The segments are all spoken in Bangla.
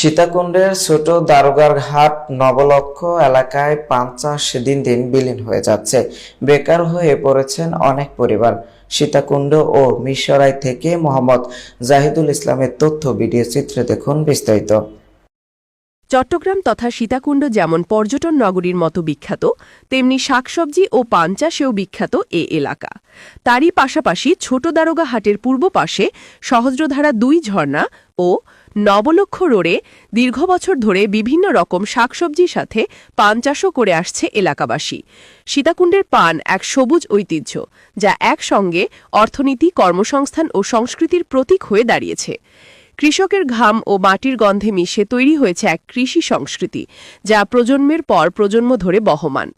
সীতাকুণ্ডের ছোট দারোগারহাট নবলক্ষ এলাকায় পান চাষ দিন দিন বিলীন হয়ে যাচ্ছে। বেকার হয়ে পড়েছেন অনেক পরিবার। সীতাকুণ্ড ও মিরসরাই থেকে মোহাম্মদ জাহিদুল ইসলামের তথ্য ভিডিও চিত্রে দেখুন বিস্তারিত। চট্টগ্রাম তথা সীতাকুণ্ড যেমন পর্যটন নগরীর মতো বিখ্যাত, তেমনি শাকসবজি ও পান চাষেও বিখ্যাত এ এলাকা। তারই পাশাপাশি ছোট দারোগা হাটের পূর্ব পাশে সহস্রধারা ২ ঝর্ণা ও নবলক্ষ রোডে দীর্ঘ বছর ধরে বিভিন্ন রকম শাকসবজির সাথে পান চাষও করে আসছে এলাকাবাসী। সীতাকুণ্ডের পান এক সবুজ ঐতিহ্য, যা একসঙ্গে অর্থনীতি, কর্মসংস্থান ও সংস্কৃতির প্রতীক হয়ে দাঁড়িয়েছে। কৃষকের ঘাম ও মাটির গন্ধে মিশে তৈরি হয়েছে এক কৃষি সংস্কৃতি, যা প্রজন্মের পর প্রজন্ম ধরে বহমান।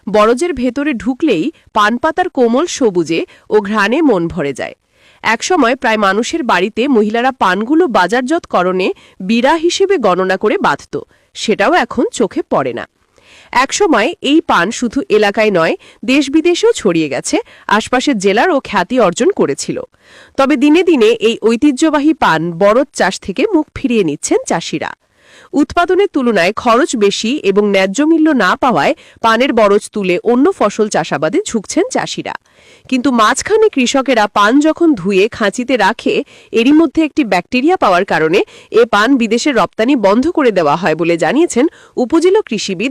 বরজের ভেতরে ঢুকলেই পানপাতার কোমল সবুজে ও ঘ্রাণে মন ভরে যায়। একসময় প্রায় মানুষের বাড়িতে মহিলারা পানগুলো বাজারজাতকরণে বিড়া হিসেবে গণনা করে বাঁধত, সেটাও এখন চোখে পড়ে না। একসময় এই পান শুধু এলাকায় নয়, দেশ বিদেশেও ছড়িয়ে গেছে, আশপাশের জেলারও খ্যাতি অর্জন করেছিল। তবে দিনে দিনে এই ঐতিহ্যবাহী পান বরজ চাষ থেকে মুখ ফিরিয়ে নিচ্ছেন চাষিরা। উৎপাদনের তুলনায় খরচ বেশি এবং ন্যায্য মূল্য না পাওয়ায় পানের বরজ তুলে অন্য ফসল চাষাবাদে ঝুঁকছেন চাষিরা। কিন্তু মাঝখানে কৃষকেরা পান যখন ধুয়ে খাঁচিতে রাখে, এরই মধ্যে একটি ব্যাকটেরিয়া পাওয়ার কারণে এ পান বিদেশে রপ্তানি বন্ধ করে দেওয়া হয় বলে জানিয়েছেন উপজেলা কৃষিবিদ